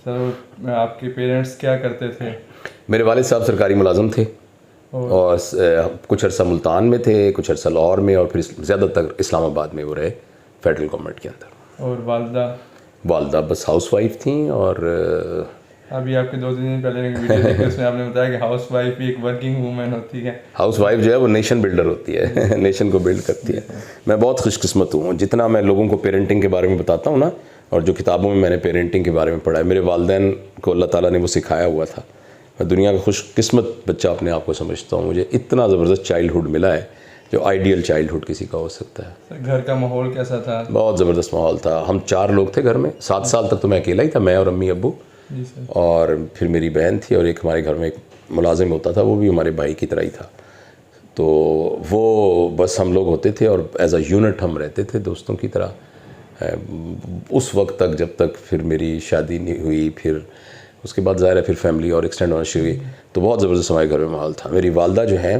سر آپ کے پیرنٹس کیا کرتے تھے؟ میرے والد صاحب سرکاری ملازم تھے اور کچھ عرصہ ملتان میں تھے، کچھ عرصہ لاہور میں، اور پھر زیادہ تر اسلام آباد میں وہ رہے فیڈرل گورنمنٹ کے اندر۔ اور والدہ بس ہاؤس وائف تھیں، اور ابھی آپ کے 2-3 دن پہلے ایک ویڈیو دیکھی، اس میں آپ نے بتایا کہ ہاؤس وائف بھی ایک ورکنگ وومن ہوتی ہے۔ ہاؤس وائف جو ہے وہ نیشن بلڈر ہوتی ہے، نیشن کو بلڈ کرتی ہے۔ میں بہت خوش قسمت ہوں، جتنا میں لوگوں کو پیرنٹنگ کے بارے میں بتاتا ہوں نا، اور جو کتابوں میں نے پیرنٹنگ کے بارے میں پڑھا ہے، میرے والدین کو اللہ تعالیٰ نے وہ سکھایا ہوا تھا۔ میں دنیا کا خوش قسمت بچہ اپنے آپ کو سمجھتا ہوں، مجھے اتنا زبردست چائلڈ ہوڈ ملا ہے جو آئیڈیل چائلڈ ہوڈ کسی کا ہو سکتا ہے۔ گھر کا ماحول کیسا تھا؟ بہت زبردست ماحول تھا۔ ہم 4 لوگ تھے گھر میں، 7 سال تک تو میں اکیلا ہی تھا، میں اور امی ابو، اور پھر میری بہن تھی، اور ایک ہمارے گھر میں ایک ملازم ہوتا تھا، وہ بھی ہمارے بھائی کی طرح ہی تھا۔ تو وہ بس ہم لوگ ہوتے تھے، اور ایز اے یونٹ ہم رہتے تھے دوستوں کی طرح اس وقت تک، جب تک پھر میری شادی نہیں ہوئی۔ پھر اس کے بعد ظاہر ہے پھر فیملی اور ایکسٹینڈ ہونا شروع ہوئی، تو بہت زبردست ہمارے گھر میں ماحول تھا۔ میری والدہ جو ہیں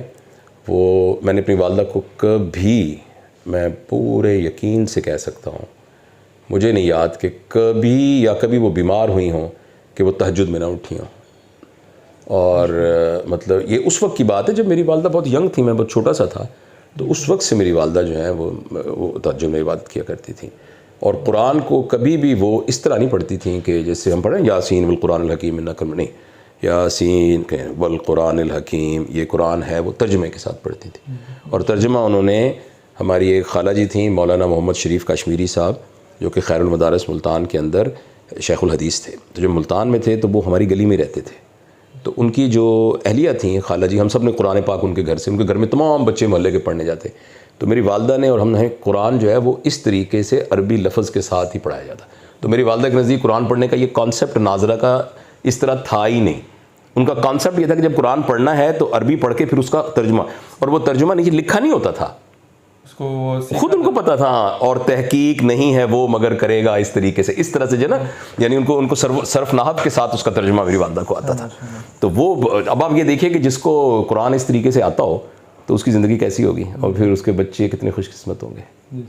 وہ، میں نے اپنی والدہ کو کبھی، میں پورے یقین سے کہہ سکتا ہوں، مجھے نہیں یاد کہ کبھی وہ بیمار ہوئی ہوں کہ وہ تہجد میں نہ اٹھی ہوں۔ اور مطلب یہ اس وقت کی بات ہے جب میری والدہ بہت ینگ تھی، میں بہت چھوٹا سا تھا، تو اس وقت سے میری والدہ جو ہیں وہ تہجد میں عبادت کیا کرتی تھیں۔ اور قرآن کو کبھی بھی وہ اس طرح نہیں پڑھتی تھیں کہ جیسے ہم پڑھیں یاسین والقرآن الحکیم انک، نہیں، یاسین والقرآن الحکیم، یہ قرآن ہے وہ ترجمے کے ساتھ پڑھتی تھیں۔ اور ترجمہ انہوں نے، ہماری ایک خالہ جی تھیں مولانا محمد شریف کشمیری صاحب، جو کہ خیر المدارس ملتان کے اندر شیخ الحدیث تھے، تو جب ملتان میں تھے تو وہ ہماری گلی میں رہتے تھے، تو ان کی جو اہلیہ تھیں خالہ جی، ہم سب نے قرآن پاک ان کے گھر میں تمام بچے محلے کے پڑھنے جاتے، تو میری والدہ نے اور ہم نے قرآن جو ہے وہ اس طریقے سے عربی لفظ کے ساتھ ہی پڑھایا جاتا۔ تو میری والدہ کے نزدیک قرآن پڑھنے کا یہ کانسیپٹ ناظرہ کا اس طرح تھا ہی نہیں۔ ان کا کانسیپٹ یہ تھا کہ جب قرآن پڑھنا ہے تو عربی پڑھ کے پھر اس کا ترجمہ، اور وہ ترجمہ نیچے لکھا نہیں ہوتا تھا، اس کو خود ان کو پتا تھا، اور تحقیق نہیں ہے وہ مگر کرے گا اس طریقے سے، اس طرح سے جو نا، یعنی ان کو صرف نحو کے ساتھ اس کا ترجمہ میری والدہ کو آتا تھا۔ تو وہ، اب آپ یہ دیکھیے کہ جس کو قرآن اس طریقے سے آتا ہو تو اس کی زندگی کیسی ہوگی، اور پھر اس کے بچے کتنے خوش قسمت ہوں گے۔